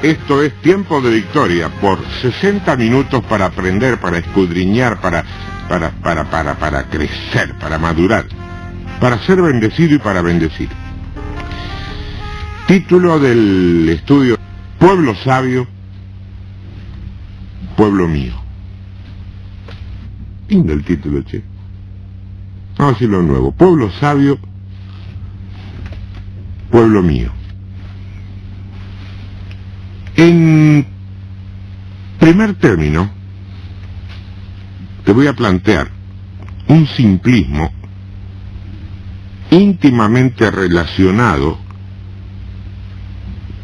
Esto es Tiempo de Victoria, por 60 minutos para aprender, para escudriñar, para crecer, para madurar, para ser bendecido y para bendecir. Título del estudio: Pueblo sabio, pueblo mío. Lindo el título, che. Vamos a decirlo nuevo: pueblo sabio, pueblo mío. En primer término, te voy a plantear un simplismo íntimamente relacionado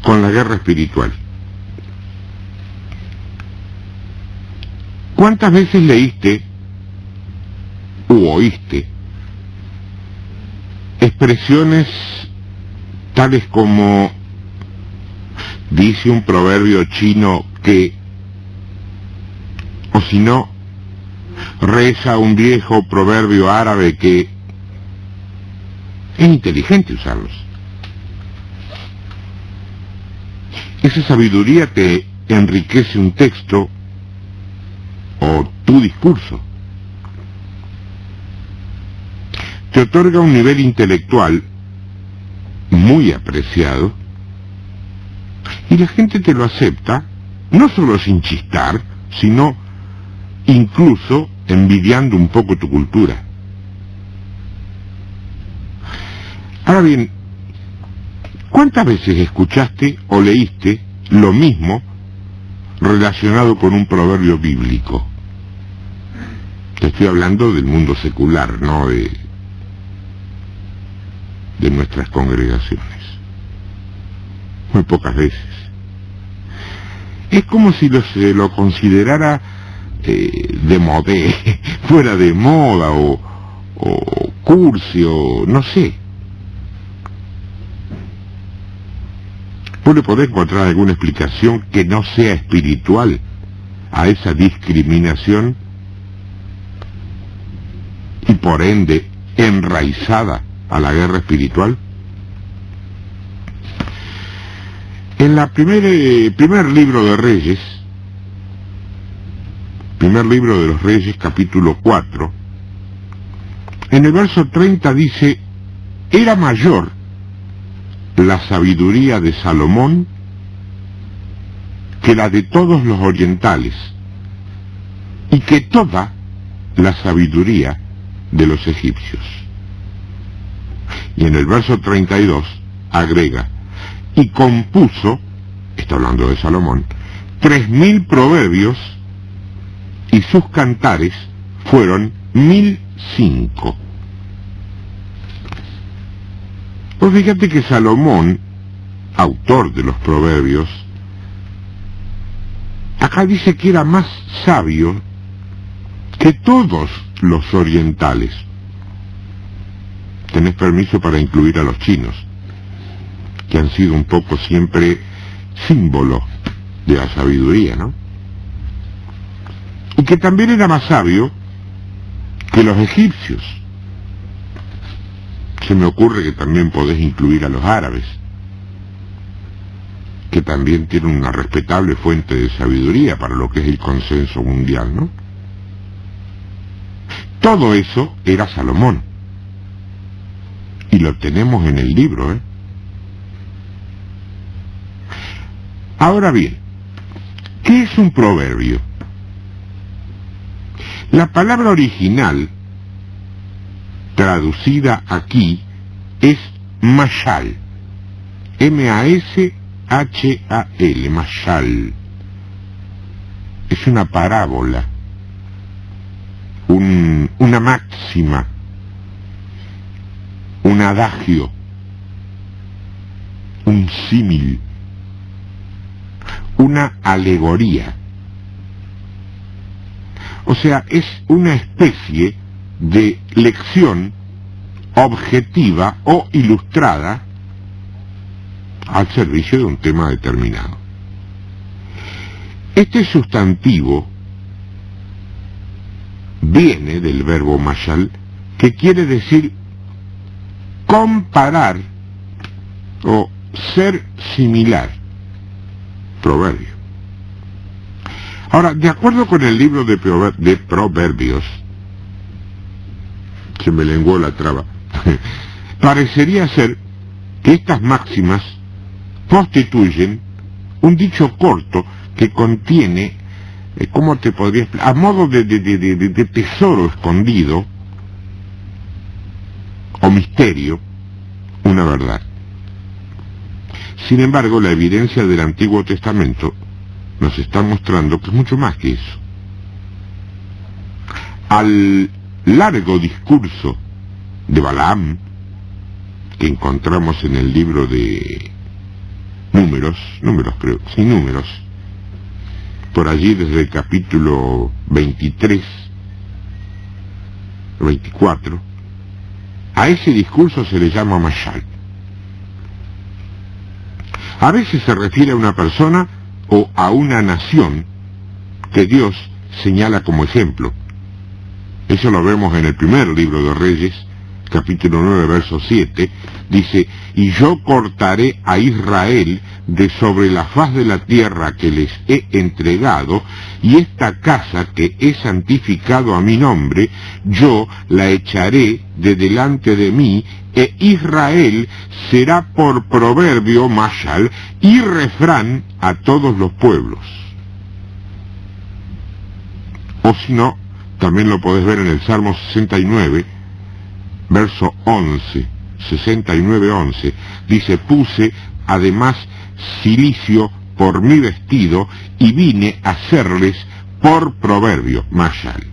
con la guerra espiritual. ¿Cuántas veces leíste u oíste expresiones tales como: dice un proverbio chino que, o si no, reza un viejo proverbio árabe que? Es inteligente usarlos. Esa sabiduría te enriquece un texto o tu discurso. Te otorga un nivel intelectual muy apreciado, y la gente te lo acepta, no solo sin chistar, sino incluso envidiando un poco tu cultura. Ahora bien, ¿cuántas veces escuchaste o leíste lo mismo relacionado con un proverbio bíblico? Te estoy hablando del mundo secular, no de nuestras congregaciones. Muy pocas veces. Es como si se lo considerara de modé, fuera de moda o cursi o no sé. ¿Vos le podés encontrar alguna explicación que no sea espiritual a esa discriminación y por ende enraizada a la guerra espiritual? En la primer libro de Reyes, primer libro de los Reyes, capítulo 4, en el verso 30 dice: era mayor la sabiduría de Salomón que la de todos los orientales, y que toda la sabiduría de los egipcios. Y en el verso 32 agrega: y compuso, está hablando de Salomón, 3000 proverbios, y sus cantares fueron 1005. Pues fíjate que Salomón, autor de los proverbios, acá dice que era más sabio que todos los orientales. Tenés permiso para incluir a los chinos, que han sido un poco siempre símbolo de la sabiduría, ¿no? Y que también era más sabio que los egipcios. Se me ocurre que también podés incluir a los árabes, que también tienen una respetable fuente de sabiduría para lo que es el consenso mundial, ¿no? Todo eso era Salomón. Y lo tenemos en el libro, ¿eh? Ahora bien, ¿qué es un proverbio? La palabra original, traducida aquí, es mashal. M-A-S-H-A-L, mashal. Es una parábola, una máxima, un adagio, un símil, una alegoría. O sea, es una especie de lección objetiva o ilustrada al servicio de un tema determinado. Este sustantivo viene del verbo mashal, que quiere decir comparar o ser similar. proverbio. Ahora, de acuerdo con el libro de Proverbios, se me lenguó la traba, parecería ser que estas máximas constituyen un dicho corto que contiene, ¿cómo te podría explicar? A modo de tesoro escondido o misterio, una verdad. Sin embargo, la evidencia del Antiguo Testamento nos está mostrando que es mucho más que eso. Al largo discurso de Balaam, que encontramos en el libro de Números, por allí desde el capítulo 23, 24, a ese discurso se le llama Mashal. A veces se refiere a una persona o a una nación que Dios señala como ejemplo. Eso lo vemos en el primer libro de Reyes, capítulo 9, verso 7, dice: y yo cortaré a Israel de sobre la faz de la tierra que les he entregado, y esta casa que he santificado a mi nombre, yo la echaré de delante de mí, e Israel será por proverbio, mashal, y refrán a todos los pueblos. O si no, también lo podés ver en el Salmo 69, verso 11, 69, 11, dice: puse además cilicio por mi vestido y vine a hacerles por proverbio, mashal.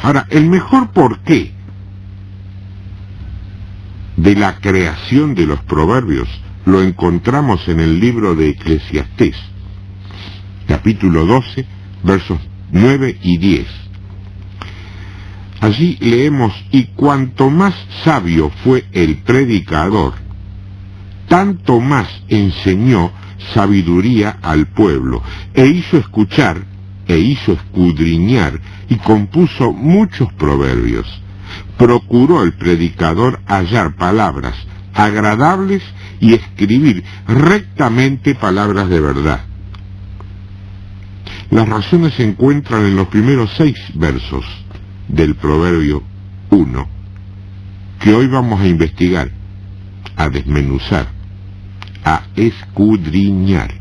Ahora, el mejor porqué de la creación de los proverbios lo encontramos en el libro de Eclesiastés, capítulo 12, versos 9 y 10. Allí leemos: y cuanto más sabio fue el predicador, tanto más enseñó sabiduría al pueblo, e hizo escuchar, e hizo escudriñar, y compuso muchos proverbios. Procuró el predicador hallar palabras agradables y escribir rectamente palabras de verdad. Las razones se encuentran en los primeros 6 versos del Proverbio 1, que hoy vamos a investigar, a desmenuzar, a escudriñar,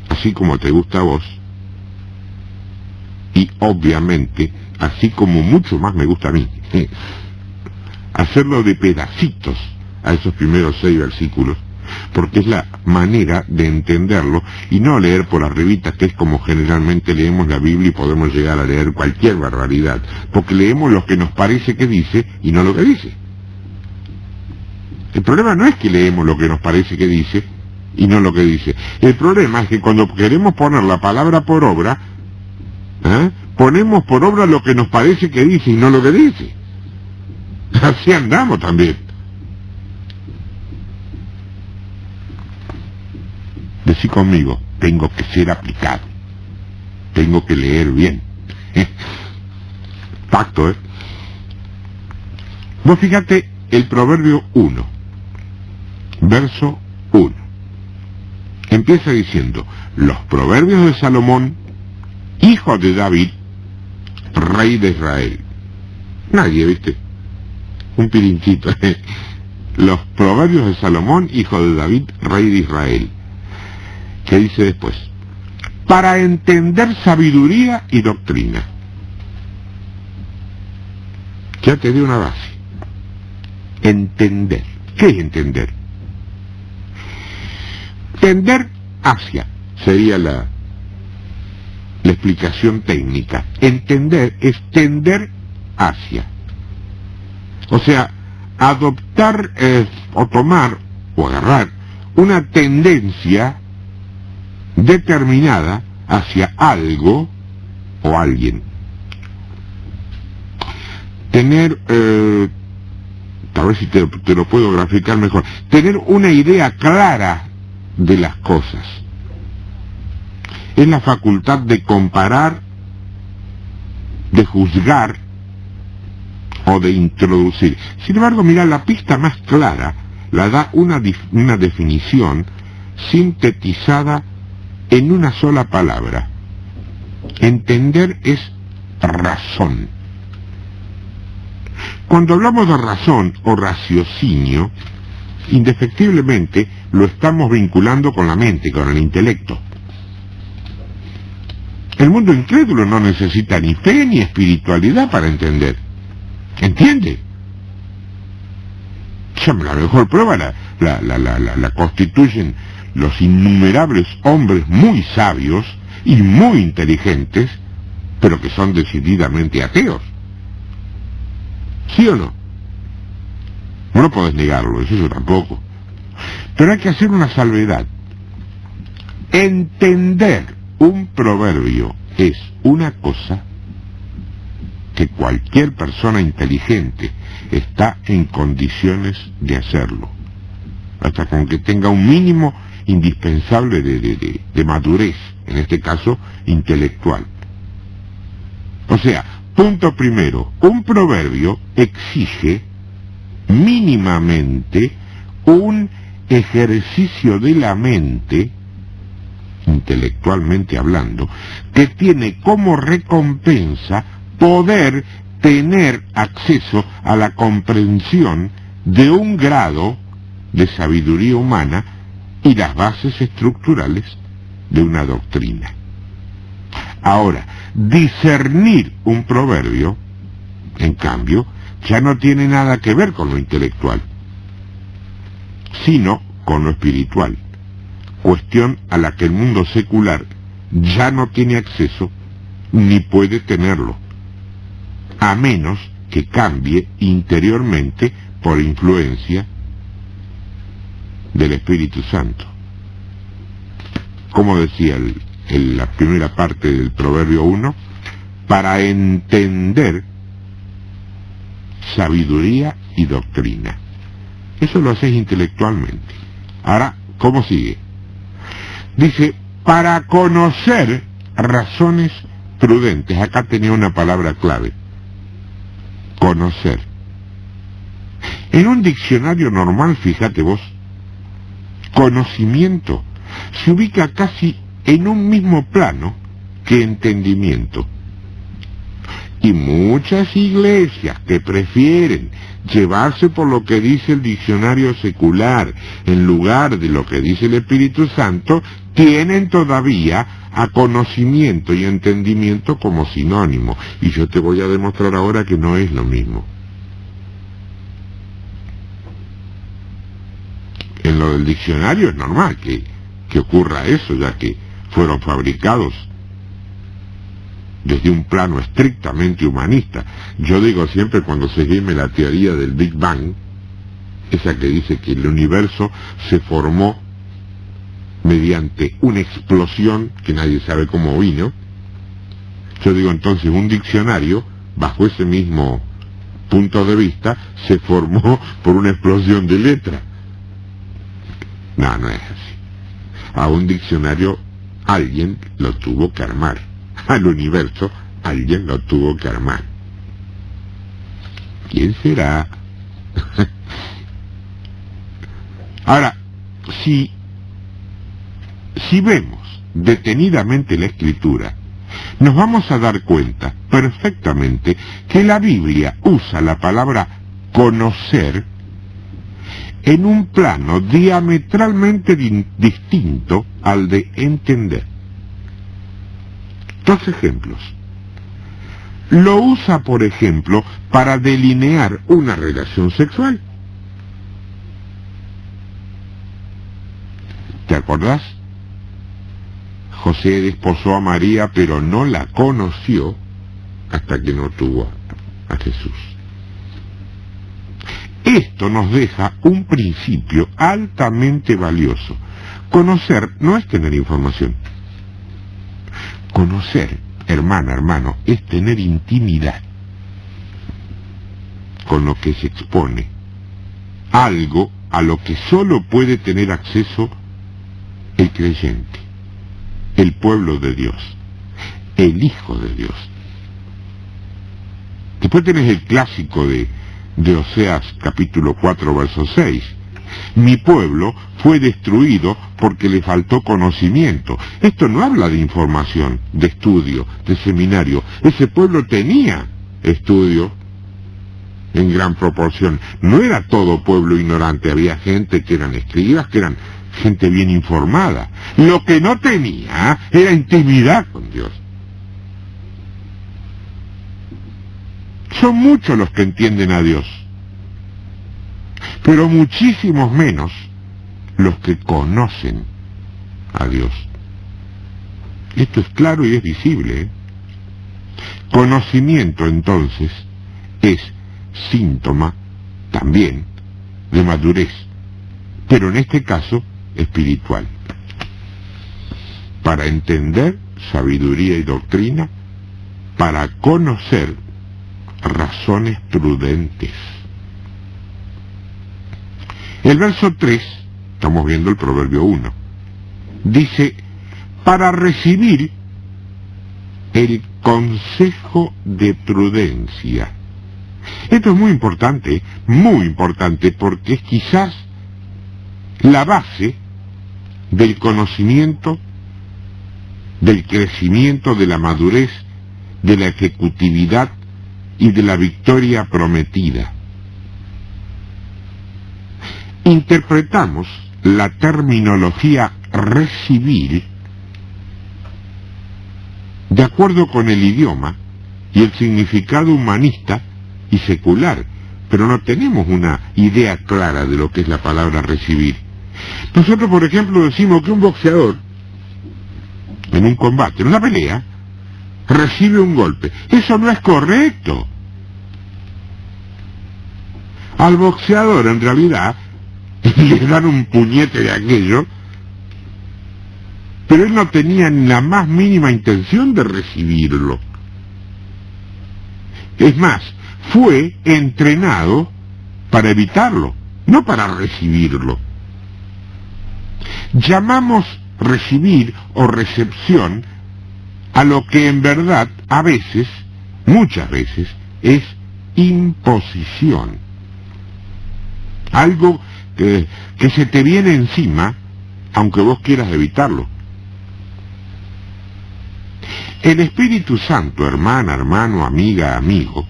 así como te gusta a vos, y obviamente, así como mucho más me gusta a mí, hacerlo de pedacitos a esos primeros 6 versículos, porque es la manera de entenderlo y no leer por arribita, que es como generalmente leemos la Biblia y podemos llegar a leer cualquier barbaridad, porque leemos lo que nos parece que dice y no lo que dice. El problema no es que leemos lo que nos parece que dice y no lo que dice. El problema es que cuando queremos poner la palabra por obra, ponemos por obra lo que nos parece que dice y no lo que dice. Así andamos también. Decí conmigo: tengo que ser aplicado, tengo que leer bien. Pacto, Vos fíjate el Proverbio 1, verso 1. Empieza diciendo: los proverbios de Salomón, hijo de David, rey de Israel. Nadie, ¿viste? Un pirinchito. Los proverbios de Salomón, hijo de David, rey de Israel. ¿Qué dice después? Para entender sabiduría y doctrina. Ya te di una base. Entender. ¿Qué es entender? Tender hacia sería la explicación técnica. Entender es tender hacia. O sea, adoptar o tomar o agarrar una tendencia determinada hacia algo o alguien. Tener, a ver si te lo puedo graficar mejor, tener una idea clara de las cosas. Es la facultad de comparar, de juzgar o de introducir. Sin embargo, mira, la pista más clara la da una definición sintetizada en una sola palabra. Entender es razón. Cuando hablamos de razón o raciocinio, indefectiblemente lo estamos vinculando con la mente, con el intelecto. El mundo incrédulo no necesita ni fe ni espiritualidad para entender. ¿Entiende? La mejor prueba la constituyen los innumerables hombres muy sabios y muy inteligentes, pero que son decididamente ateos. ¿Sí o no? No podés negarlo, eso yo tampoco. Pero hay que hacer una salvedad. Entender un proverbio es una cosa que cualquier persona inteligente está en condiciones de hacerlo, hasta con que tenga un mínimo indispensable de madurez, en este caso intelectual. O sea, punto primero, un proverbio exige mínimamente un ejercicio de la mente, intelectualmente hablando, que tiene como recompensa poder tener acceso a la comprensión de un grado de sabiduría humana y las bases estructurales de una doctrina. Ahora, discernir un proverbio, en cambio, ya no tiene nada que ver con lo intelectual, sino con lo espiritual, cuestión a la que el mundo secular ya no tiene acceso ni puede tenerlo, a menos que cambie interiormente por influencia del Espíritu Santo. Como decía en la primera parte del Proverbio 1, para entender sabiduría y doctrina. Eso lo haces intelectualmente. Ahora, ¿cómo sigue? Dice, para conocer razones prudentes. Acá tenía una palabra clave. Conocer. En un diccionario normal, fíjate vos, conocimiento se ubica casi en un mismo plano que entendimiento. Y muchas iglesias que prefieren llevarse por lo que dice el diccionario secular en lugar de lo que dice el Espíritu Santo, tienen todavía a conocimiento y entendimiento como sinónimo. Y yo te voy a demostrar ahora que no es lo mismo. En lo del diccionario es normal que ocurra eso, ya que fueron fabricados desde un plano estrictamente humanista. Yo digo siempre, cuando se esgrime la teoría del Big Bang, esa que dice que el universo se formó mediante una explosión que nadie sabe cómo vino, yo digo entonces un diccionario, bajo ese mismo punto de vista, se formó por una explosión de letra. No, no es así. A un diccionario alguien lo tuvo que armar. Al universo alguien lo tuvo que armar. ¿Quién será? Ahora, si vemos detenidamente la Escritura, nos vamos a dar cuenta perfectamente que la Biblia usa la palabra conocer en un plano diametralmente distinto al de entender. Dos ejemplos. Lo usa, por ejemplo, para delinear una relación sexual. ¿Te acordás? José desposó a María, pero no la conoció hasta que no tuvo a Jesús. Esto nos deja un principio altamente valioso. Conocer no es tener información. Conocer, hermana, hermano, es tener intimidad con lo que se expone. Algo a lo que solo puede tener acceso el creyente, el pueblo de Dios, el Hijo de Dios. Después tenés el clásico de Oseas capítulo 4 verso 6, Mi pueblo fue destruido porque le faltó conocimiento. Esto no habla de información, de estudio, de seminario. Ese pueblo tenía estudio en gran proporción. No era todo pueblo ignorante, había gente que eran escribas, que eran gente bien informada. Lo que no tenía era intimidad con Dios. Son muchos los que entienden a Dios, pero muchísimos menos los que conocen a Dios. Esto es claro y es visible, ¿eh? Conocimiento, entonces, es síntoma también de madurez, pero en este caso espiritual. Para entender sabiduría y doctrina, para conocer razones prudentes. El verso 3, estamos viendo el Proverbio 1, dice, para recibir el consejo de prudencia. Esto es muy importante, porque es quizás la base del conocimiento, del crecimiento, de la madurez, de la ejecutividad y de la victoria prometida. Interpretamos la terminología recibir de acuerdo con el idioma y el significado humanista y secular, pero no tenemos una idea clara de lo que es la palabra recibir. Nosotros, por ejemplo, decimos que un boxeador en un combate, en una pelea, recibe un golpe. Eso no es correcto. Al boxeador, en realidad, le dan un puñete de aquello, pero él no tenía ni la más mínima intención de recibirlo. Es más, fue entrenado para evitarlo, no para recibirlo. Llamamos recibir o recepción a lo que en verdad a veces, muchas veces, es imposición. Algo que se te viene encima, aunque vos quieras evitarlo. El Espíritu Santo, hermana, hermano, amiga, amigo,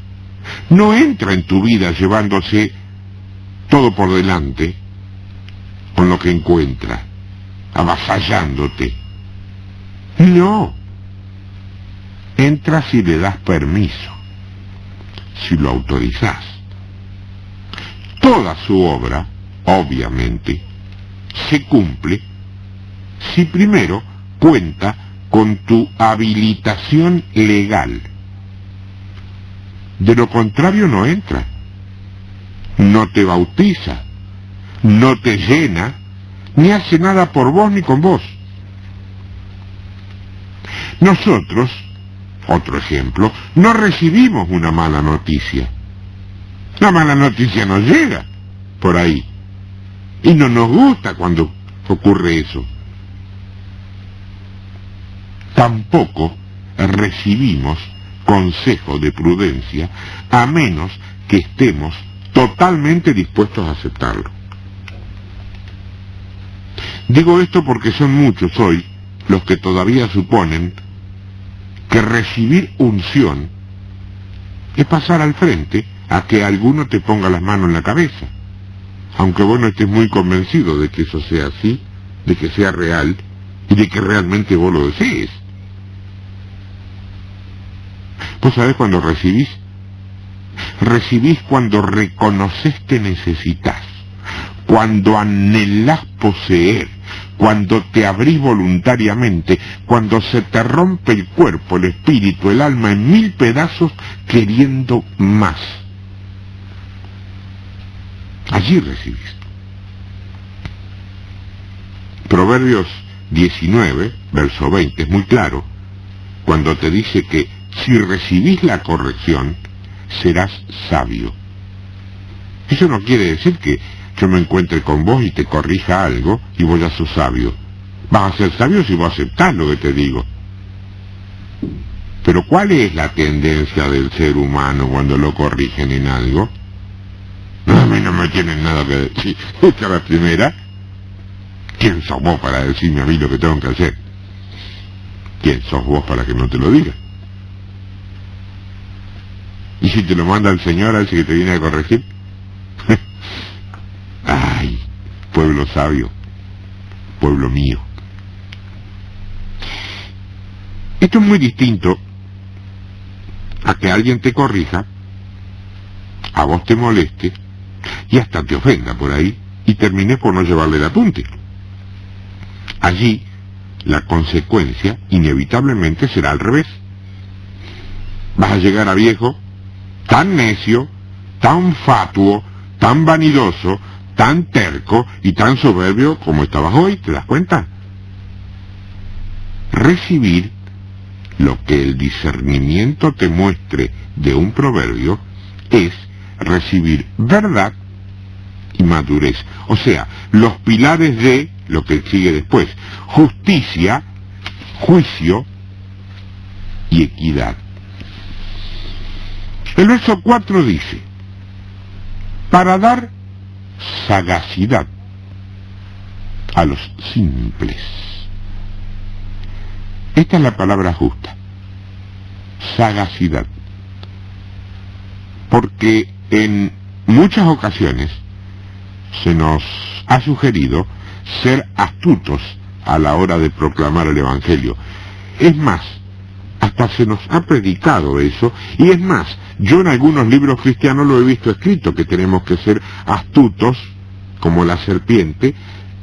no entra en tu vida llevándose todo por delante con lo que encuentra, avasallándote. No. Entra si le das permiso, si lo autorizás. Toda su obra, obviamente, se cumple si primero cuenta con tu habilitación legal. De lo contrario no entra, no te bautiza, no te llena, ni hace nada por vos ni con vos. Nosotros, otro ejemplo, no recibimos una mala noticia. La mala noticia nos llega por ahí y no nos gusta cuando ocurre eso. Tampoco recibimos consejo de prudencia a menos que estemos totalmente dispuestos a aceptarlo. Digo esto porque son muchos hoy los que todavía suponen que recibir unción es pasar al frente a que alguno te ponga las manos en la cabeza, aunque vos no estés muy convencido de que eso sea así, de que sea real y de que realmente vos lo desees. ¿Vos sabés cuando recibís? Recibís cuando reconoces que necesitas, cuando anhelás poseer, cuando te abrís voluntariamente, cuando se te rompe el cuerpo, el espíritu, el alma en 1000 pedazos queriendo más. Allí recibís. Proverbios 19, verso 20, es muy claro, cuando te dice que si recibís la corrección, serás sabio. Eso no quiere decir que yo me encuentre con vos y te corrija algo y vos ya sos sabio. Vas a ser sabio si vos aceptás lo que te digo. Pero ¿cuál es la tendencia del ser humano cuando lo corrigen en algo? mí no me tienen nada que decir. Esta es la primera. ¿Quién sos vos para decirme a mí lo que tengo que hacer? ¿Quién sos vos para que no te lo diga? ¿Y si te lo manda el Señor, a ese que te viene a corregir? Ay, pueblo sabio, pueblo mío. Esto es muy distinto a que alguien te corrija, a vos te moleste y hasta te ofenda por ahí y termines por no llevarle el apunte. Allí la consecuencia inevitablemente será al revés. Vas a llegar a viejo tan necio, tan fatuo, tan vanidoso, tan terco y tan soberbio como estabas hoy, ¿te das cuenta? Recibir lo que el discernimiento te muestre de un proverbio es recibir verdad y madurez. O sea, los pilares de lo que sigue después: justicia, juicio y equidad. El verso 4 dice: para dar sagacidad a los simples. Esta es la palabra justa: sagacidad. Porque en muchas ocasiones se nos ha sugerido ser astutos a la hora de proclamar el Evangelio. Es más, hasta se nos ha predicado eso, y es más, yo en algunos libros cristianos lo he visto escrito, que tenemos que ser astutos como la serpiente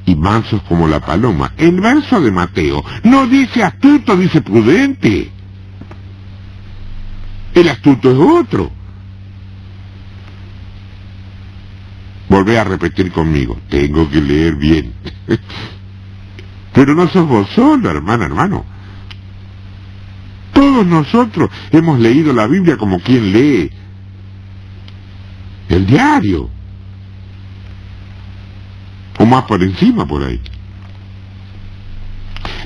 y mansos como la paloma. El verso de Mateo no dice astuto, dice prudente. El astuto es otro. Volvé a repetir conmigo: tengo que leer bien. Pero no sos vos solo, hermano. Todos nosotros hemos leído la Biblia como quien lee el diario, o más por encima por ahí.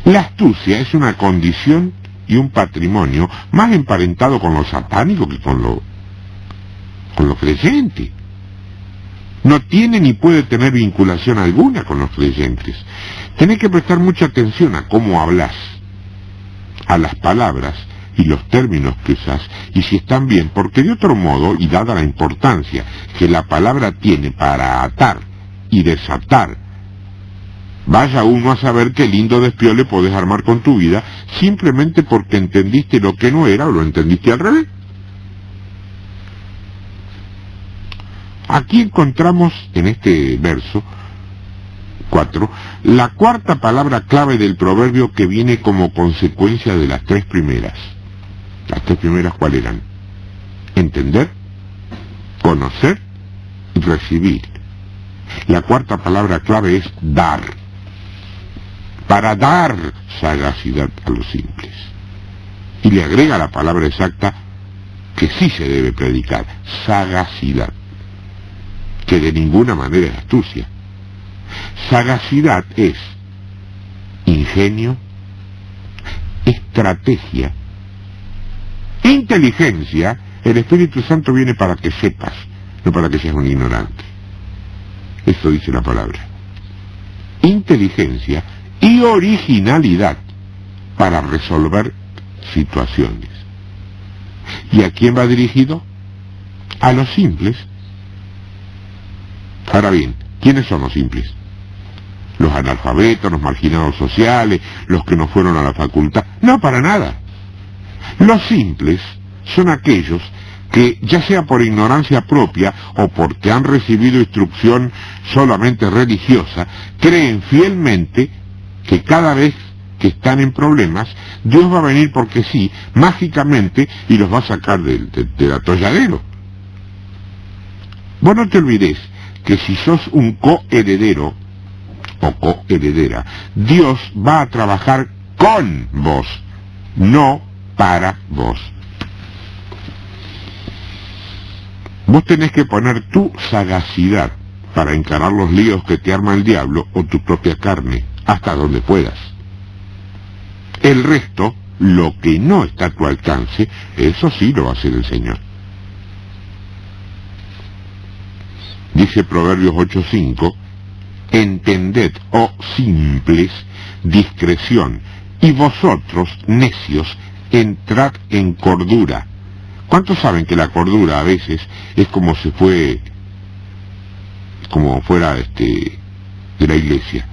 La astucia es una condición y un patrimonio más emparentado con lo satánico que con lo creyente. No tiene ni puede tener vinculación alguna con los creyentes. Tenés que prestar mucha atención a cómo hablas, a las palabras y los términos que usas, y si están bien, porque de otro modo, y dada la importancia que la palabra tiene para atar y desatar, vaya uno a saber qué lindo despiole podés armar con tu vida simplemente porque entendiste lo que no era o lo entendiste al revés. Aquí encontramos en este verso 4 la cuarta palabra clave del proverbio, que viene como consecuencia de las tres primeras. ¿Las tres primeras cuáles eran? Entender, conocer y recibir. La cuarta palabra clave es dar. Para dar sagacidad a los simples. Y le agrega la palabra exacta que sí se debe predicar: sagacidad, que de ninguna manera es astucia. Sagacidad es ingenio, estrategia, inteligencia. El Espíritu Santo viene para que sepas, no para que seas un ignorante. Eso dice la palabra. Inteligencia y originalidad para resolver situaciones. ¿Y a quién va dirigido? A los simples. Ahora bien, ¿quiénes son los simples? Los analfabetos, los marginados sociales, los que no fueron a la facultad. No, para nada. Los simples son aquellos que, ya sea por ignorancia propia o porque han recibido instrucción solamente religiosa, creen fielmente que cada vez que están en problemas, Dios va a venir porque sí, mágicamente, y los va a sacar del atolladero. Vos no te olvides que si sos un coheredero o coheredera, Dios va a trabajar con vos, no para vos. Vos tenés que poner tu sagacidad para encarar los líos que te arma el diablo o tu propia carne, hasta donde puedas. El resto, lo que no está a tu alcance, eso sí lo va a hacer el Señor. Dice Proverbios 8:5, entended, oh simples, discreción, y vosotros, necios, entrad en cordura. ¿Cuántos saben que la cordura a veces es como fuera de la iglesia?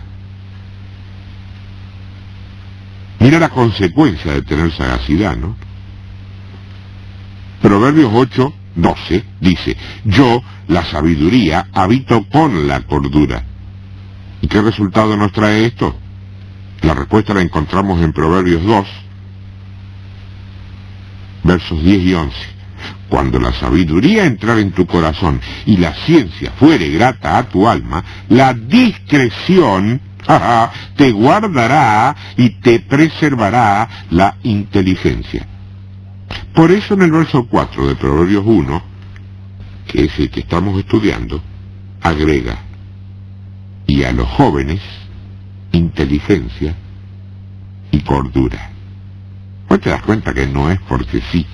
Mira la consecuencia de tener sagacidad, ¿no? Proverbios 8:12 dice, yo, la sabiduría, habito con la cordura. ¿Y qué resultado nos trae esto? La respuesta la encontramos en Proverbios 2, versos 10 y 11. Cuando la sabiduría entrare en tu corazón y la ciencia fuere grata a tu alma, la discreción te guardará y te preservará la inteligencia. Por eso en el verso 4 de Proverbios 1, que es el que estamos estudiando, agrega, y a los jóvenes, inteligencia y cordura. ¿No te das cuenta que no es porque sí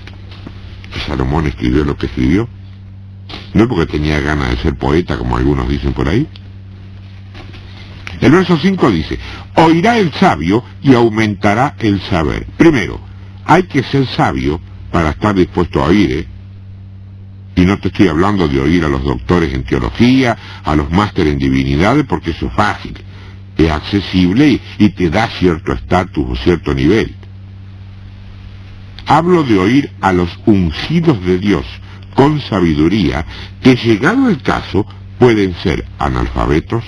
que Salomón escribió lo que escribió? No es porque tenía ganas de ser poeta, como algunos dicen por ahí. El verso 5 dice, oirá el sabio y aumentará el saber. Primero, hay que ser sabio para estar dispuesto a oír, Y no te estoy hablando de oír a los doctores en teología, a los másteres en divinidades, porque eso es fácil, es accesible y te da cierto estatus o cierto nivel. Hablo de oír a los ungidos de Dios con sabiduría, que llegado el caso pueden ser analfabetos,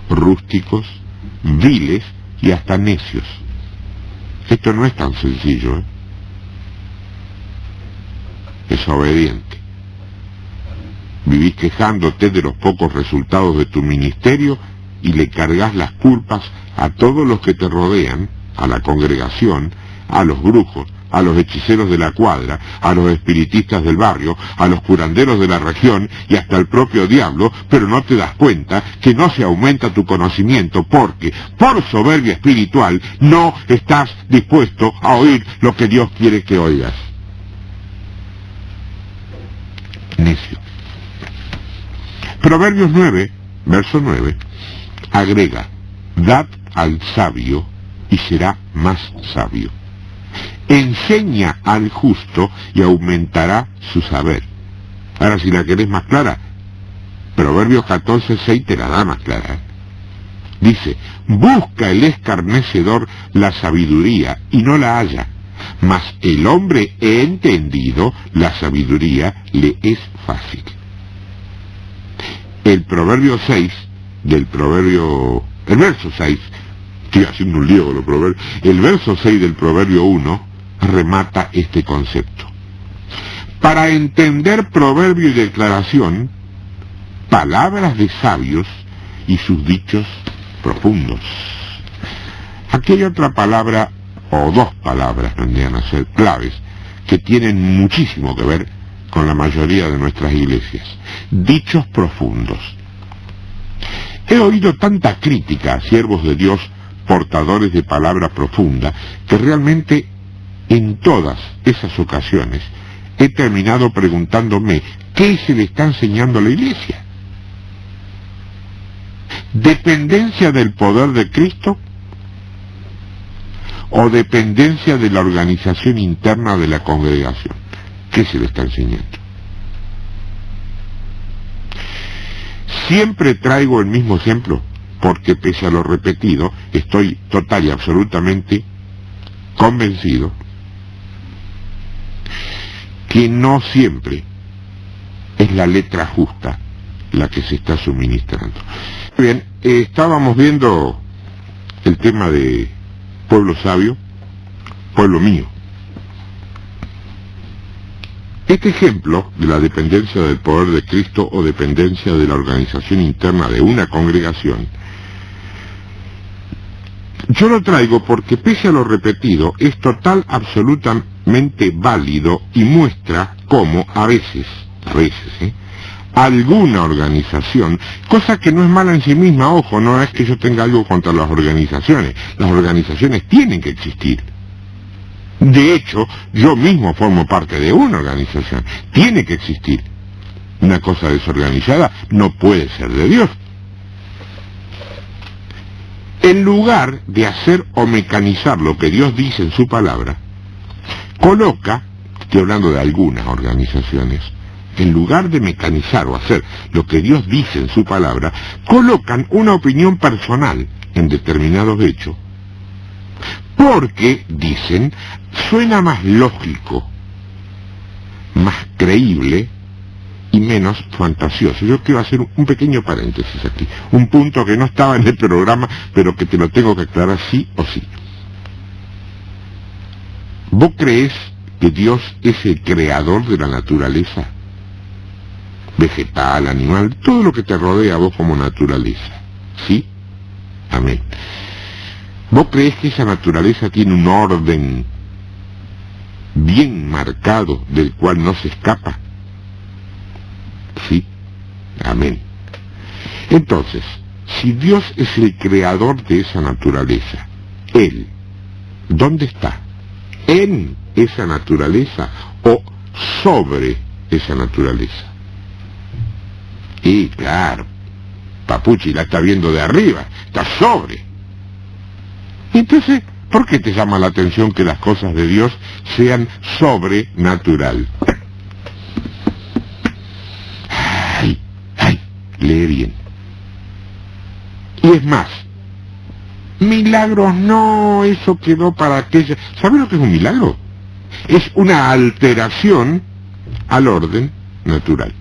rústicos, viles y hasta necios. Esto no es tan sencillo, Desobediente. Vivís quejándote de los pocos resultados de tu ministerio y le cargas las culpas a todos los que te rodean, a la congregación, a los brujos, a los hechiceros de la cuadra, a los espiritistas del barrio, a los curanderos de la región y hasta el propio diablo, pero no te das cuenta que no se aumenta tu conocimiento porque, por soberbia espiritual, no estás dispuesto a oír lo que Dios quiere que oigas. Necio. Proverbios 9, verso 9, agrega, dad al sabio y será más sabio. Enseña al justo y aumentará su saber. Ahora, si la querés más clara, Proverbios 14:6 te la da más clara. Dice, busca el escarnecedor la sabiduría y no la halla, mas el hombre entendido la sabiduría le es fácil. El Proverbio 6 el verso 6, estoy haciendo un lío con los proverbios, el verso 6 del Proverbio 1 remata este concepto. Para entender proverbio y declaración, palabras de sabios y sus dichos profundos. Aquí hay otra palabra, o dos palabras tendrían a ser claves, que tienen muchísimo que ver con la mayoría de nuestras iglesias. Dichos profundos. He oído tanta crítica a siervos de Dios portadores de palabra profunda que realmente en todas esas ocasiones he terminado preguntándome ¿qué se le está enseñando a la iglesia? ¿Dependencia del poder de Cristo? ¿O dependencia de la organización interna de la congregación? ¿Qué se le está enseñando? Siempre traigo el mismo ejemplo, porque pese a lo repetido, estoy total y absolutamente convencido que no siempre es la letra justa la que se está suministrando. Bien, estábamos viendo el tema de pueblo sabio, pueblo mío. Este ejemplo de la dependencia del poder de Cristo o dependencia de la organización interna de una congregación, yo lo traigo porque pese a lo repetido, es total, absolutamente válido y muestra cómo a veces, alguna organización, cosa que no es mala en sí misma, ojo, no es que yo tenga algo contra las organizaciones tienen que existir. De hecho, yo mismo formo parte de una organización, tiene que existir. Una cosa desorganizada no puede ser de Dios. En lugar de hacer o mecanizar lo que Dios dice en su palabra, coloca, estoy hablando de algunas organizaciones, en lugar de mecanizar o hacer lo que Dios dice en su palabra, colocan una opinión personal en determinados hechos, porque, dicen, suena más lógico, más creíble y menos fantasioso. Yo quiero hacer un pequeño paréntesis aquí, un punto que no estaba en el programa, pero que te lo tengo que aclarar sí o sí. ¿Vos crees que Dios es el creador de la naturaleza? Vegetal, animal, todo lo que te rodea a vos como naturaleza. ¿Sí? Amén. ¿Vos crees que esa naturaleza tiene un orden bien marcado del cual no se escapa? Sí. Amén. Entonces, si Dios es el creador de esa naturaleza, Él, ¿dónde está? ¿En esa naturaleza o sobre esa naturaleza? Y claro, Papuchi la está viendo de arriba, está sobre. Entonces, ¿por qué te llama la atención que las cosas de Dios sean sobrenatural? Ay, lee bien. Y es más, milagros no, eso quedó para aquella... ¿Sabe lo que es un milagro? Es una alteración al orden natural.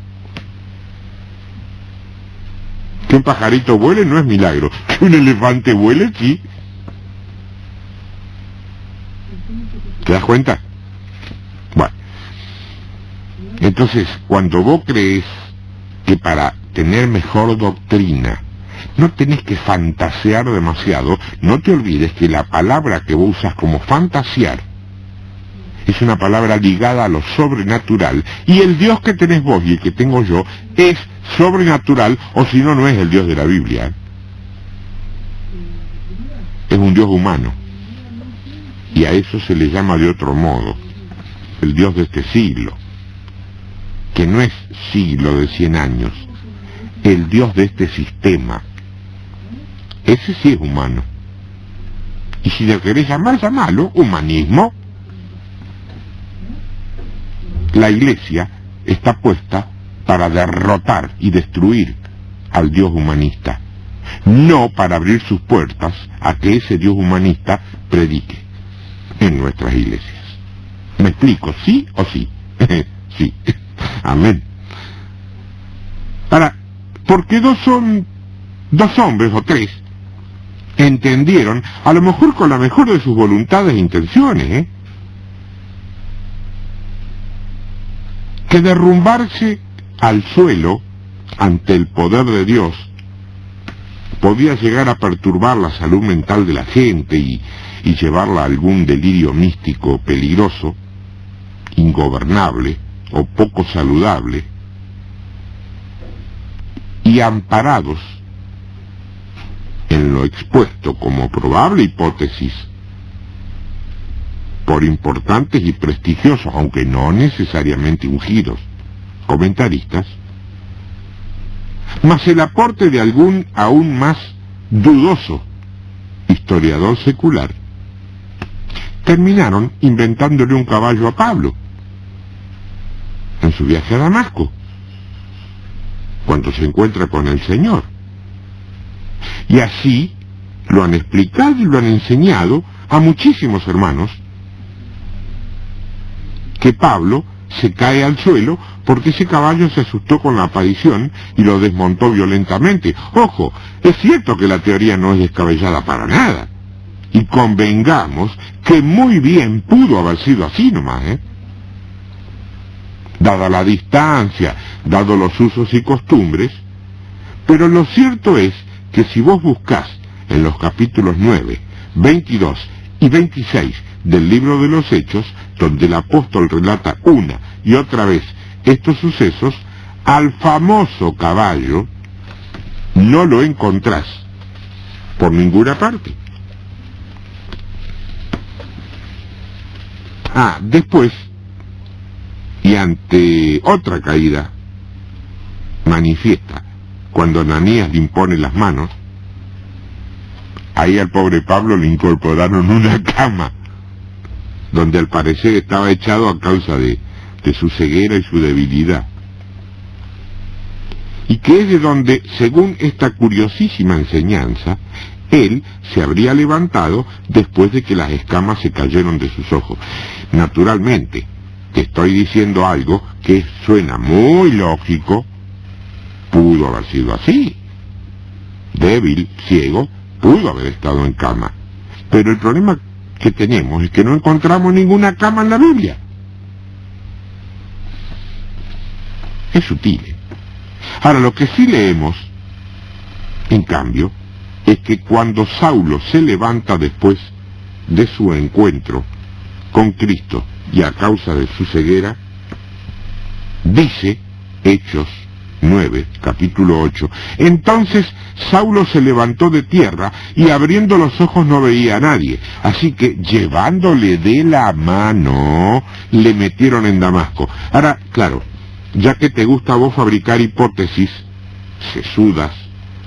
Que un pajarito vuele no es milagro, que un elefante vuele sí. ¿Te das cuenta? Bueno, entonces cuando vos crees que para tener mejor doctrina no tenés que fantasear demasiado, no te olvides que la palabra que vos usas como fantasear es una palabra ligada a lo sobrenatural, y el Dios que tenés vos y el que tengo yo es sobrenatural, o si no, no es el Dios de la Biblia. Es un Dios humano, y a eso se le llama de otro modo, el Dios de este siglo, que no es siglo de 100 años, el Dios de este sistema. Ese sí es humano. Y si le querés llamar, llamalo humanismo. La Iglesia está puesta para derrotar y destruir al Dios humanista, no para abrir sus puertas a que ese Dios humanista predique en nuestras iglesias. ¿Me explico? ¿Sí o sí? Sí. Amén. Ahora, porque dos hombres o tres entendieron, a lo mejor con la mejor de sus voluntades e intenciones, que derrumbarse al suelo ante el poder de Dios podía llegar a perturbar la salud mental de la gente y llevarla a algún delirio místico peligroso, ingobernable o poco saludable, y amparados en lo expuesto como probable hipótesis por importantes y prestigiosos, aunque no necesariamente ungidos, comentaristas, más el aporte de algún aún más dudoso historiador secular, terminaron inventándole un caballo a Pablo en su viaje a Damasco, cuando se encuentra con el Señor. Y así lo han explicado y lo han enseñado a muchísimos hermanos, que Pablo se cae al suelo porque ese caballo se asustó con la aparición y lo desmontó violentamente. Ojo, es cierto que la teoría no es descabellada para nada, y convengamos que muy bien pudo haber sido así nomás, dada la distancia, dado los usos y costumbres, pero lo cierto es que si vos buscás en los capítulos 9, 22 y 26 del libro de los Hechos, donde el apóstol relata una y otra vez estos sucesos, al famoso caballo no lo encontrás por ninguna parte. Después, y ante otra caída manifiesta cuando Ananías le impone las manos. Ahí al pobre Pablo le incorporaron una cama, donde al parecer estaba echado a causa de su ceguera y su debilidad. Y que es de donde, según esta curiosísima enseñanza, él se habría levantado después de que las escamas se cayeron de sus ojos. Naturalmente, te estoy diciendo algo que suena muy lógico. Pudo haber sido así. Débil, ciego, pudo haber estado en cama. Pero el problema que tenemos es que no encontramos ninguna cama en la Biblia. Es sutil. Ahora, lo que sí leemos, en cambio, es que cuando Saulo se levanta después de su encuentro con Cristo y a causa de su ceguera, dice Hechos 9, capítulo 8, entonces Saulo se levantó de tierra y abriendo los ojos no veía a nadie, así que llevándole de la mano le metieron en Damasco. Ahora, claro, ya que te gusta a vos fabricar hipótesis sesudas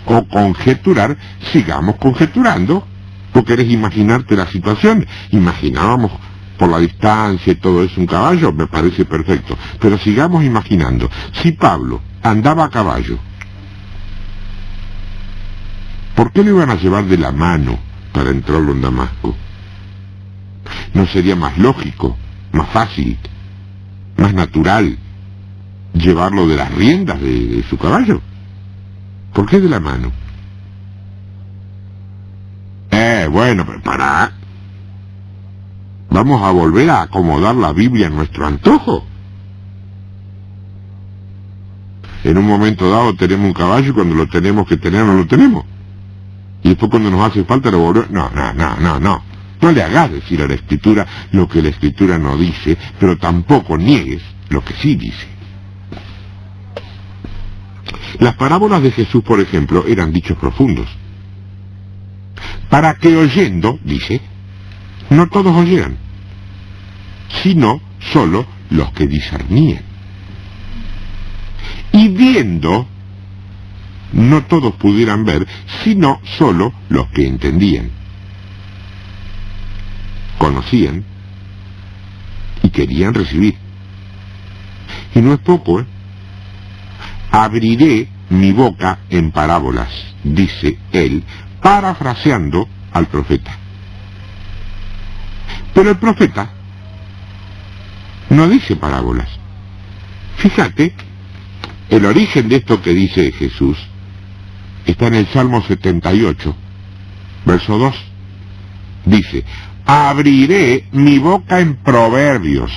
o conjeturar, sigamos conjeturando. ¿Tú querés imaginarte la situación? Imaginábamos por la distancia y todo eso un caballo, me parece perfecto, pero sigamos imaginando. Si Pablo andaba a caballo, ¿por qué lo iban a llevar de la mano para entrarlo en Damasco? ¿No sería más lógico, más fácil, más natural llevarlo de las riendas de su caballo? ¿Por qué de la mano? Bueno, pero pará. Vamos a volver a acomodar la Biblia en nuestro antojo. En un momento dado tenemos un caballo y cuando lo tenemos que tener no lo tenemos. Y después cuando nos hace falta lo volvemos... No. No le hagas decir a la Escritura lo que la Escritura no dice, pero tampoco niegues lo que sí dice. Las parábolas de Jesús, por ejemplo, eran dichos profundos. Para que oyendo, dice, no todos oyeran, sino solo los que discernían. Y viendo, no todos pudieran ver, sino solo los que entendían. Conocían y querían recibir. Y no es poco, ¿eh? Abriré mi boca en parábolas, dice él, parafraseando al profeta. Pero el profeta no dice parábolas. Fíjate, el origen de esto que dice Jesús está en el Salmo 78, verso 2. Dice, abriré mi boca en proverbios,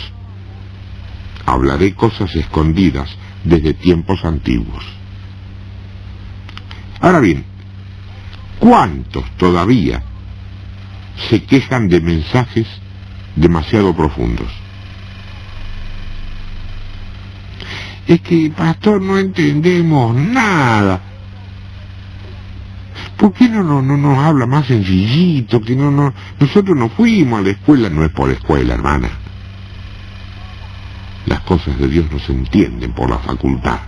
hablaré cosas escondidas desde tiempos antiguos. Ahora bien, ¿cuántos todavía se quejan de mensajes demasiado profundos? Es que, pastor, no entendemos nada. ¿Por qué no nos habla más sencillito? Que nosotros no fuimos a la escuela. No es por escuela, hermana. Las cosas de Dios no se entienden por la facultad.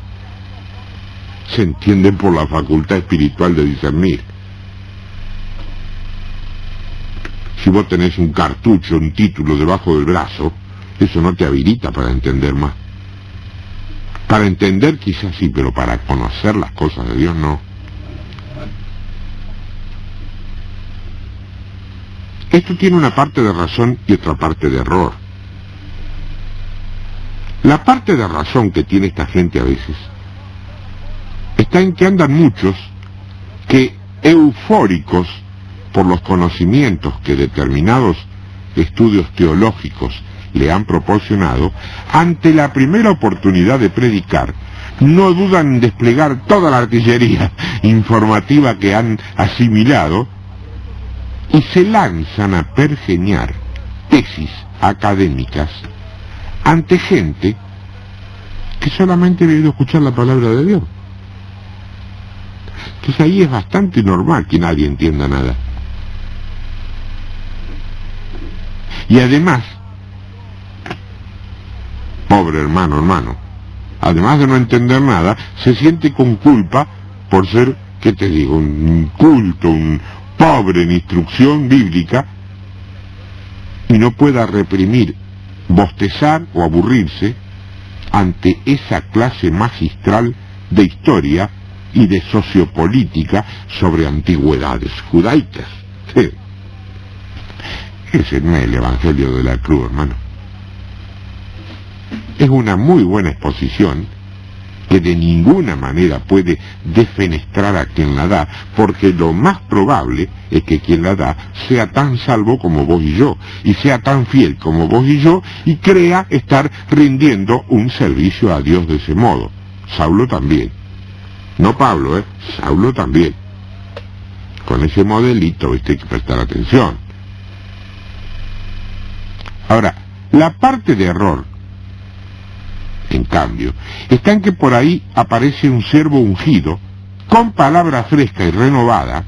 Se entienden por la facultad espiritual de discernir. Si vos tenés un cartucho, un título debajo del brazo, eso no te habilita para entender más. Para entender quizás sí, pero para conocer las cosas de Dios no. Esto tiene una parte de razón y otra parte de error. La parte de razón que tiene esta gente a veces está en que andan muchos que, eufóricos por los conocimientos que determinados estudios teológicos le han proporcionado, ante la primera oportunidad de predicar, no dudan en desplegar toda la artillería informativa que han asimilado y se lanzan a pergeñar tesis académicas ante gente que solamente ha oído escuchar la palabra de Dios. Entonces ahí es bastante normal que nadie entienda nada. Y además, pobre hermano, además de no entender nada, se siente con culpa por ser, ¿qué te digo?, un culto, un pobre en instrucción bíblica, y no pueda reprimir, bostezar o aburrirse ante esa clase magistral de historia y de sociopolítica sobre antigüedades judaicas. Sí. Ese no es el Evangelio de la Cruz, hermano. Es una muy buena exposición que de ninguna manera puede defenestrar a quien la da, porque lo más probable es que quien la da sea tan salvo como vos y yo, y sea tan fiel como vos y yo, y crea estar rindiendo un servicio a Dios de ese modo. Saulo también. No Pablo, Saulo también. Con ese modelito, hay que prestar atención. Ahora, la parte de error, en cambio, está en que por ahí aparece un siervo ungido, con palabra fresca y renovada,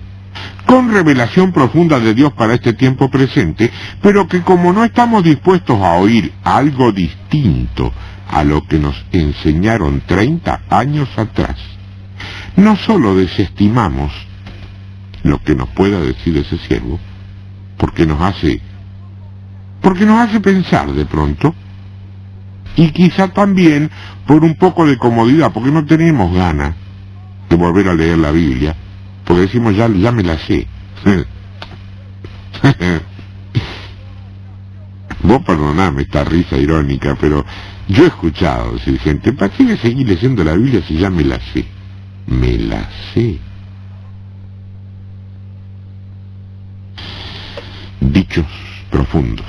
con revelación profunda de Dios para este tiempo presente, pero que como no estamos dispuestos a oír algo distinto a lo que nos enseñaron 30 años atrás, no solo desestimamos lo que nos pueda decir ese siervo, porque nos hace pensar de pronto, y quizá también por un poco de comodidad, porque no tenemos ganas de volver a leer la Biblia, porque decimos ya me la sé. Vos perdoname esta risa irónica, pero yo he escuchado decir gente, ¿para qué seguir leyendo la Biblia si ya me la sé? Me la sé. Dichos profundos.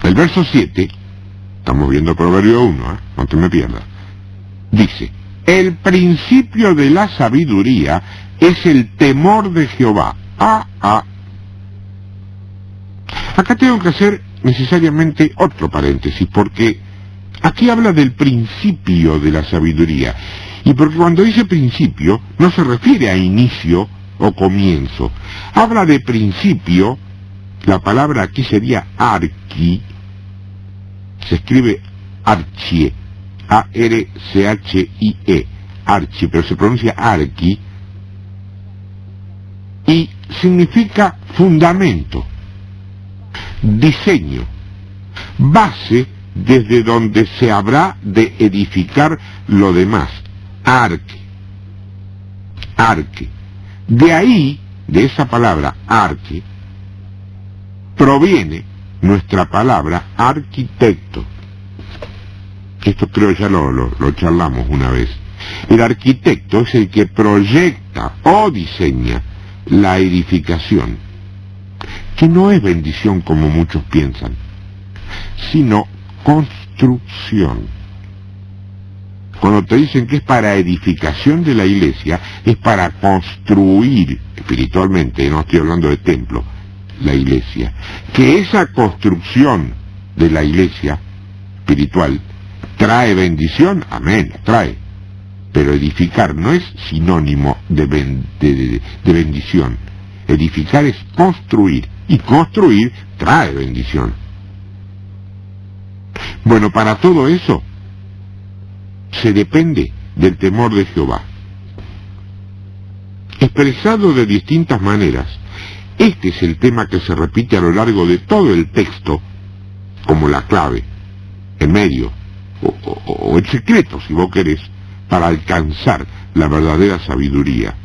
El verso 7, estamos viendo Proverbio 1, no te me pierdas, dice: el principio de la sabiduría es el temor de Jehová. Acá tengo que hacer necesariamente otro paréntesis, porque aquí habla del principio de la sabiduría, y porque cuando dice principio no se refiere a inicio o comienzo, habla de principio. La palabra aquí sería archi, se escribe archie, A-R-C-H-I-E, archi, pero se pronuncia archi, y significa fundamento, diseño, base desde donde se habrá de edificar lo demás, arche. De ahí, de esa palabra arche, proviene nuestra palabra arquitecto. Esto creo ya lo charlamos una vez. El arquitecto es el que proyecta o diseña la edificación, que no es bendición como muchos piensan, sino construcción. Cuando te dicen que es para edificación de la iglesia, es para construir espiritualmente, no estoy hablando de templo, la iglesia. Que esa construcción de la iglesia espiritual trae bendición, amén, trae. Pero edificar no es sinónimo de bendición. Edificar es construir, y construir trae bendición. Bueno, para todo eso se depende del temor de Jehová. Expresado de distintas maneras, este es el tema que se repite a lo largo de todo el texto, como la clave, el medio, o el secreto, si vos querés, para alcanzar la verdadera sabiduría.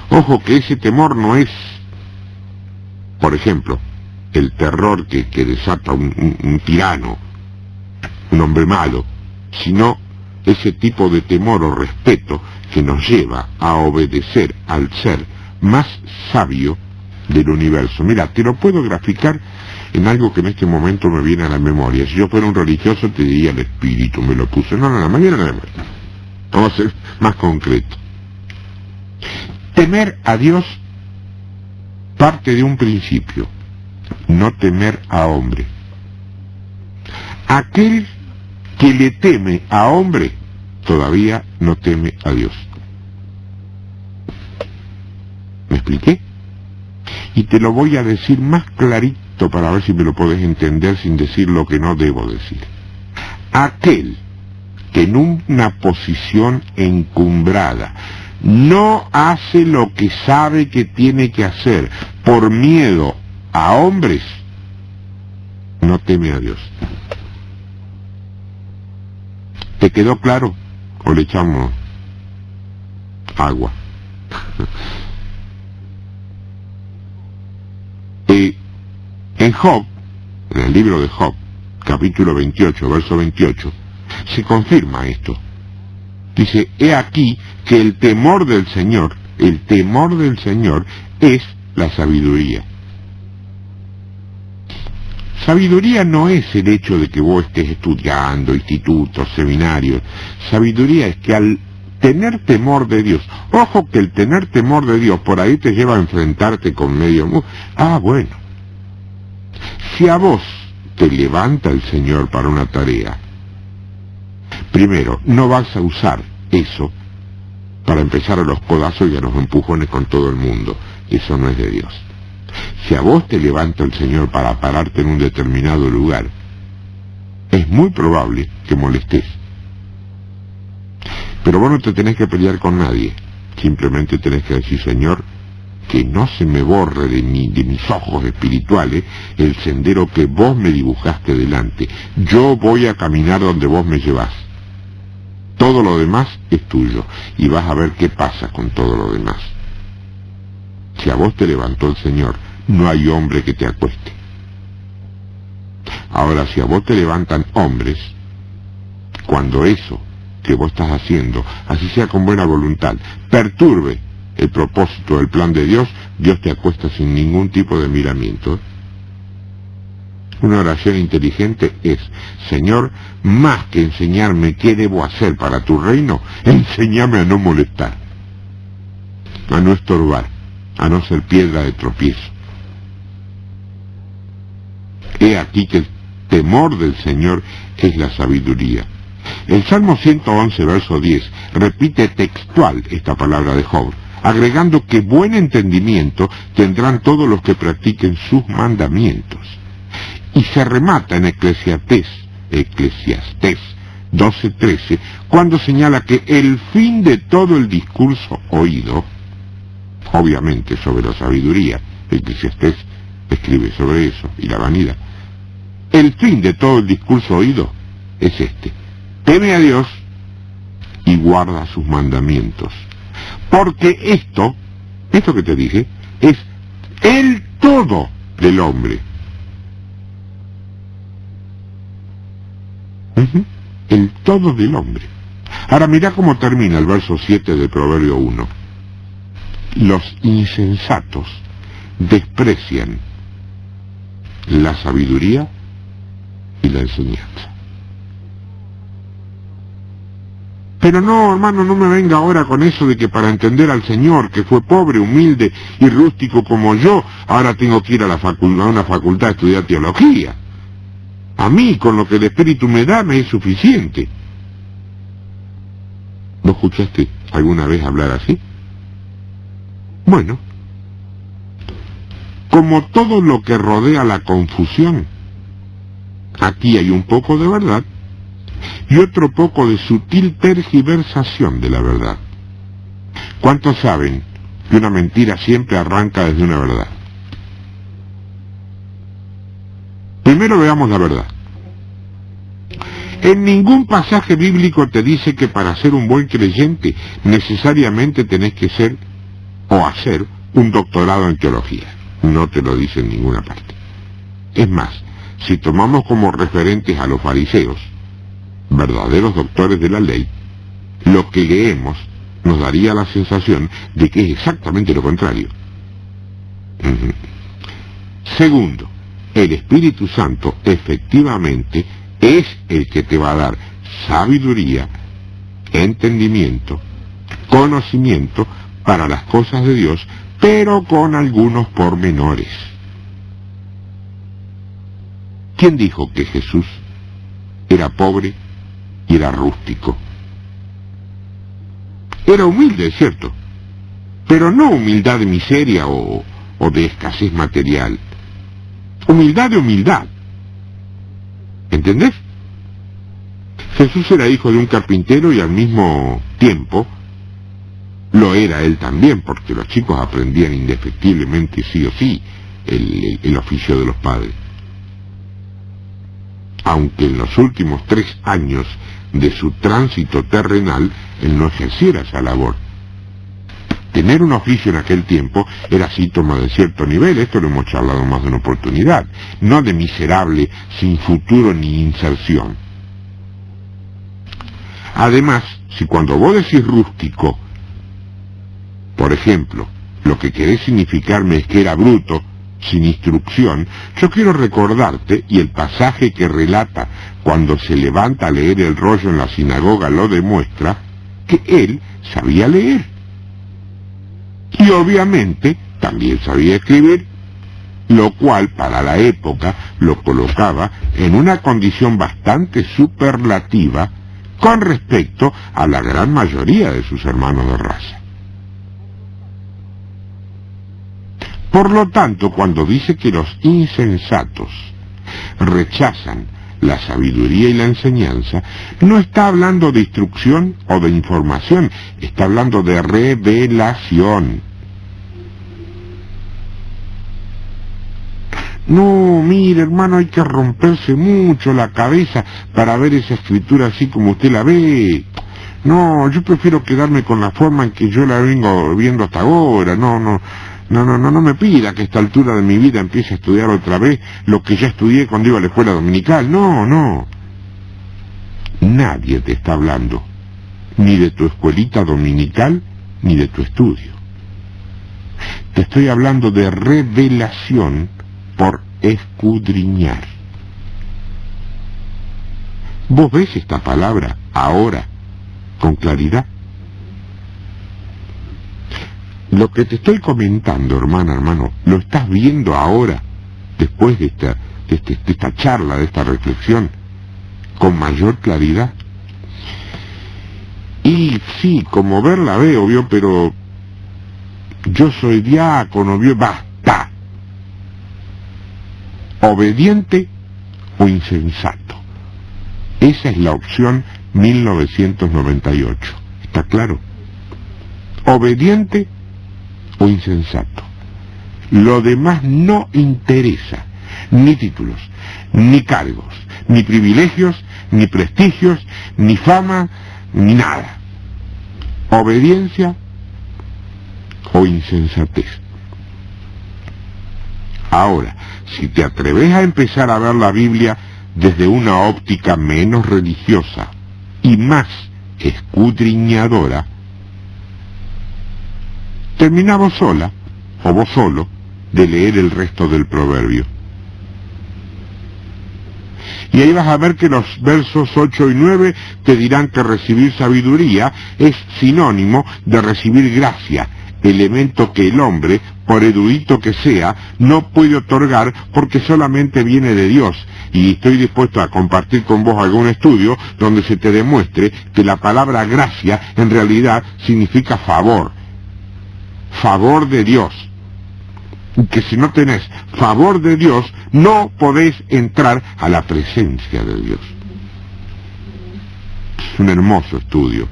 Ojo que ese temor no es, por ejemplo, el terror que desata un tirano, un hombre malo, sino ese tipo de temor o respeto que nos lleva a obedecer al ser más sabio del universo. Mira, te lo puedo graficar en algo que en este momento me viene a la memoria. Si yo fuera un religioso te diría el espíritu, me lo puse. No, me viene a la memoria. Vamos a ser más concreto. Temer a Dios parte de un principio: no temer a hombre. Aquel que le teme a hombre todavía no teme a Dios. ¿Me expliqué? Y te lo voy a decir más clarito para ver si me lo podés entender sin decir lo que no debo decir. aquel que en una posición encumbrada no hace lo que sabe que tiene que hacer por miedo a hombres, no teme a Dios. ¿Te quedó claro? ¿O le echamos agua? En Job, en el libro de Job, capítulo 28, verso 28, se confirma esto. Dice, he aquí que el temor del Señor es la sabiduría. Sabiduría no es el hecho de que vos estés estudiando, institutos, seminarios. Sabiduría es que al tener temor de Dios, ojo que el tener temor de Dios por ahí te lleva a enfrentarte con medio mundo. Bueno, si a vos te levanta el Señor para una tarea, primero, no vas a usar eso para empezar a los codazos y a los empujones con todo el mundo. Eso no es de Dios. Si a vos te levanta el Señor para pararte en un determinado lugar, es muy probable que molestes. Pero vos no te tenés que pelear con nadie. Simplemente tenés que decir, Señor, que no se me borre de mis ojos espirituales el sendero que vos me dibujaste delante. Yo voy a caminar donde vos me llevás. Todo lo demás es tuyo, y vas a ver qué pasa con todo lo demás. Si a vos te levantó el Señor, no hay hombre que te acueste. Ahora, si a vos te levantan hombres, cuando eso que vos estás haciendo, así sea con buena voluntad, perturbe el propósito del plan de Dios, Dios te acuesta sin ningún tipo de miramiento. Una oración inteligente es, Señor, más que enseñarme qué debo hacer para tu reino, enséñame a no molestar, a no estorbar, a no ser piedra de tropiezo. He aquí que el temor del Señor es la sabiduría. El Salmo 111, verso 10, repite textual esta palabra de Job, agregando que buen entendimiento tendrán todos los que practiquen sus mandamientos. Y se remata en Eclesiastés 12:13, cuando señala que el fin de todo el discurso oído, obviamente sobre la sabiduría, Eclesiastés escribe sobre eso, y la vanidad, el fin de todo el discurso oído es este: teme a Dios y guarda sus mandamientos. Porque esto que te dije, es el todo del hombre. El todo del hombre. Ahora mira cómo termina el verso 7 del Proverbio 1. Los insensatos desprecian la sabiduría y la enseñanza. Pero no, hermano, no me venga ahora con eso de que para entender al Señor, que fue pobre, humilde y rústico como yo, ahora tengo que ir a una facultad a estudiar teología. A mí, con lo que el Espíritu me da, me es suficiente. ¿No escuchaste alguna vez hablar así? Bueno, como todo lo que rodea la confusión, aquí hay un poco de verdad y otro poco de sutil tergiversación de la verdad. ¿Cuántos saben que una mentira siempre arranca desde una verdad? Primero veamos la verdad. En ningún pasaje bíblico te dice que para ser un buen creyente necesariamente tenés que ser o hacer un doctorado en teología. No te lo dice en ninguna parte. Es más, si tomamos como referentes a los fariseos, verdaderos doctores de la ley, lo que leemos nos daría la sensación de que es exactamente lo contrario. Segundo, el Espíritu Santo efectivamente es el que te va a dar sabiduría, entendimiento, conocimiento para las cosas de Dios, pero con algunos pormenores. ¿Quién dijo que Jesús era pobre y era rústico? Era humilde, es cierto, pero no humildad de miseria o de escasez material. Humildad de humildad. ¿Entendés? Jesús era hijo de un carpintero y al mismo tiempo lo era él también, porque los chicos aprendían indefectiblemente sí o sí el oficio de los padres. Aunque en los últimos 3 años de su tránsito terrenal, él no ejerciera esa labor. Tener un oficio en aquel tiempo era síntoma de cierto nivel, esto lo hemos charlado más de una oportunidad, no de miserable, sin futuro ni inserción. Además, si cuando vos decís rústico, por ejemplo, lo que querés significarme es que era bruto, sin instrucción, yo quiero recordarte, y el pasaje que relata cuando se levanta a leer el rollo en la sinagoga lo demuestra, que él sabía leer. Y obviamente también sabía escribir, lo cual para la época lo colocaba en una condición bastante superlativa con respecto a la gran mayoría de sus hermanos de raza. Por lo tanto, cuando dice que los insensatos rechazan la sabiduría y la enseñanza, no está hablando de instrucción o de información, está hablando de revelación. No, mire, hermano, hay que romperse mucho la cabeza para ver esa escritura así como usted la ve. No, yo prefiero quedarme con la forma en que yo la vengo viendo hasta ahora. No me pida que a esta altura de mi vida empiece a estudiar otra vez lo que ya estudié cuando iba a la escuela dominical. No. Nadie te está hablando, ni de tu escuelita dominical, ni de tu estudio. Te estoy hablando de revelación por escudriñar. ¿Vos ves esta palabra ahora con claridad? Lo que te estoy comentando, hermano, lo estás viendo ahora, después de esta charla, de esta reflexión, con mayor claridad. Y sí, como verla veo, ¿vio? Pero yo soy diácono, ¿vio? Basta. Obediente o insensato. Esa es la opción 1998. ¿Está claro? Obediente o insensato. Lo demás no interesa. Ni títulos, ni cargos, ni privilegios, ni prestigios, ni fama, ni nada. Obediencia o insensatez. Ahora, si te atreves a empezar a ver la Biblia desde una óptica menos religiosa y más escudriñadora, termina vos sola, o vos solo, de leer el resto del proverbio. Y ahí vas a ver que los versos 8 y 9 te dirán que recibir sabiduría es sinónimo de recibir gracia, elemento que el hombre, por erudito que sea, no puede otorgar porque solamente viene de Dios. Y estoy dispuesto a compartir con vos algún estudio donde se te demuestre que la palabra gracia en realidad significa favor. Favor de Dios. Que si no tenés favor de Dios, no podés entrar a la presencia de Dios. Es un hermoso estudio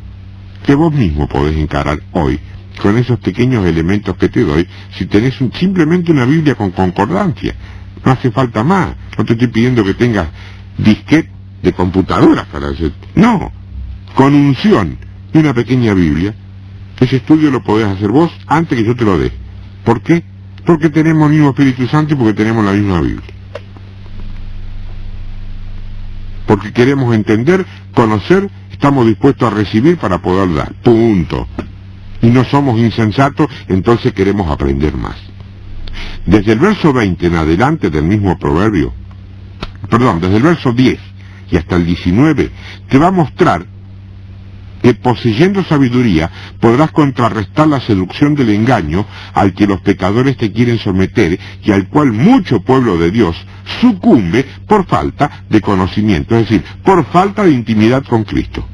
que vos mismo podés encarar hoy con esos pequeños elementos que te doy, si tenés simplemente una Biblia con concordancia. No hace falta más. No te estoy pidiendo que tengas disquete de computadoras para hacer. No, con unción y una pequeña Biblia, ese estudio lo podés hacer vos antes que yo te lo dé. ¿Por qué? Porque tenemos el mismo Espíritu Santo y porque tenemos la misma Biblia. Porque queremos entender, conocer, estamos dispuestos a recibir para poder dar. Punto. Y no somos insensatos, entonces queremos aprender más. Desde el verso 20 en adelante del mismo proverbio, desde el verso 10 y hasta el 19, te va a mostrar que poseyendo sabiduría podrás contrarrestar la seducción del engaño al que los pecadores te quieren someter y al cual mucho pueblo de Dios sucumbe por falta de conocimiento, es decir, por falta de intimidad con Cristo.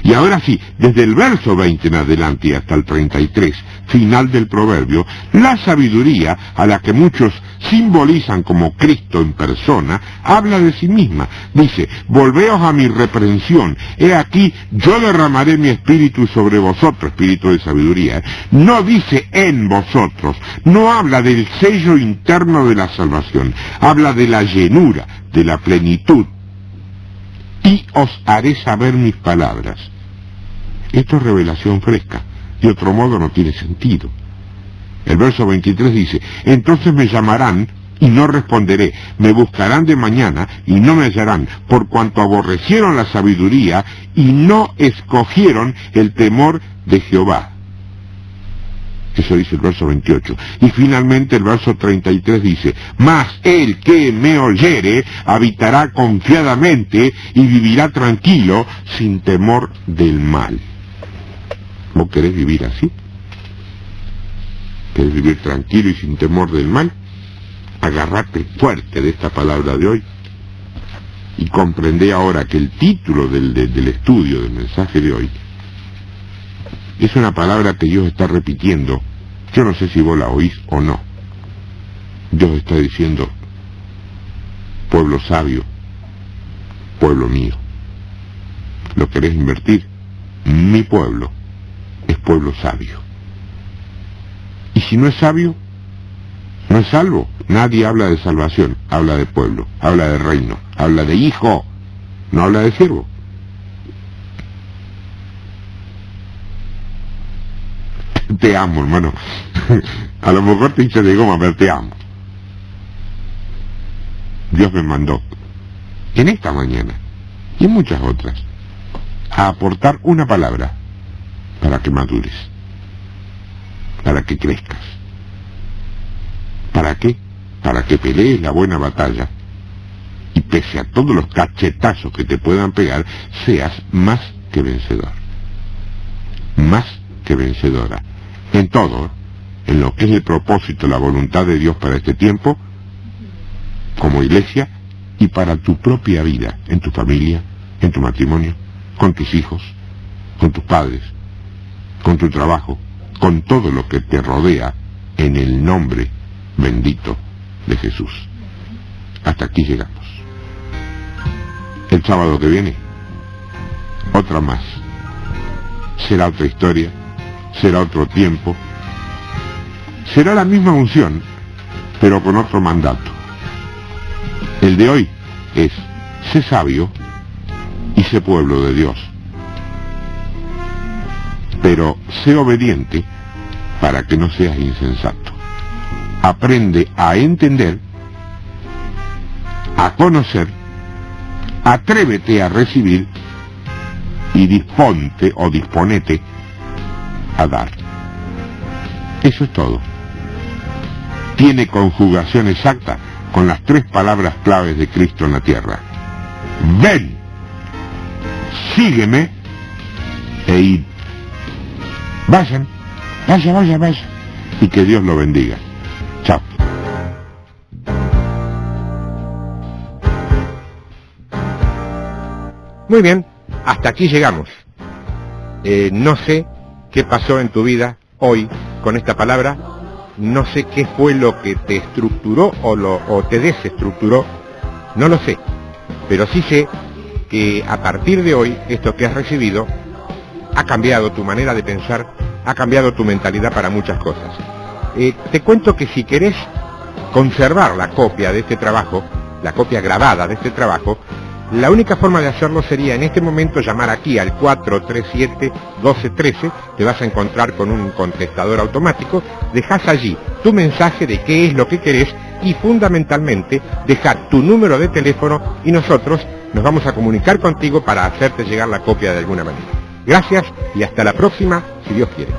Y ahora sí, desde el verso 20 en adelante y hasta el 33, final del proverbio, la sabiduría, a la que muchos simbolizan como Cristo en persona, habla de sí misma. Dice, volveos a mi reprensión, he aquí, yo derramaré mi espíritu sobre vosotros, espíritu de sabiduría. No dice en vosotros, no habla del sello interno de la salvación, habla de la llenura, de la plenitud. Y os haré saber mis palabras. Esto es revelación fresca, de otro modo no tiene sentido. El verso 23 dice, entonces me llamarán y no responderé, me buscarán de mañana y no me hallarán, por cuanto aborrecieron la sabiduría y no escogieron el temor de Jehová. Eso dice el verso 28. Y finalmente el verso 33 dice, mas el que me oyere habitará confiadamente y vivirá tranquilo sin temor del mal. ¿Vos querés vivir así? ¿Querés vivir tranquilo y sin temor del mal? Agarrate fuerte de esta palabra de hoy y comprendé ahora que el título del estudio, del mensaje de hoy, es una palabra que Dios está repitiendo. Yo no sé si vos la oís o no. Dios está diciendo, pueblo sabio, pueblo mío. ¿Lo querés invertir? Mi pueblo es pueblo sabio. Y si no es sabio, no es salvo. Nadie habla de salvación, habla de pueblo, habla de reino, habla de hijo, no habla de siervo. Te amo, hermano. A lo mejor te hinchas de goma, pero te amo. Dios me mandó, en esta mañana, y en muchas otras, a aportar una palabra para que madures, para que crezcas. ¿Para qué? Para que pelees la buena batalla y pese a todos los cachetazos que te puedan pegar, seas más que vencedor. Más que vencedora. En todo, en lo que es el propósito, la voluntad de Dios para este tiempo, como iglesia, y para tu propia vida, en tu familia, en tu matrimonio, con tus hijos, con tus padres, con tu trabajo, con todo lo que te rodea, en el nombre bendito de Jesús. Hasta aquí llegamos. El sábado que viene, otra más. Será otra historia, será otro tiempo, será la misma unción, pero con otro mandato. El de hoy es, sé sabio y sé pueblo de Dios, pero sé obediente para que no seas insensato. Aprende a entender, a conocer, atrévete a recibir y disponte o disponete a dar. Eso es todo. Tiene conjugación exacta con las 3 palabras claves de Cristo en la tierra. Ven, sígueme e id. Vayan, vaya. Y que Dios lo bendiga. Chao. Muy bien, hasta aquí llegamos. No sé qué pasó en tu vida hoy con esta palabra, no sé qué fue lo que te estructuró o te desestructuró, no lo sé, pero sí sé que a partir de hoy esto que has recibido ha cambiado tu manera de pensar, ha cambiado tu mentalidad para muchas cosas. Te cuento que si querés conservar la copia de este trabajo, la copia grabada de este trabajo, la única forma de hacerlo sería en este momento llamar aquí al 437-1213, te vas a encontrar con un contestador automático, dejás allí tu mensaje de qué es lo que querés y fundamentalmente dejar tu número de teléfono y nosotros nos vamos a comunicar contigo para hacerte llegar la copia de alguna manera. Gracias y hasta la próxima, si Dios quiere.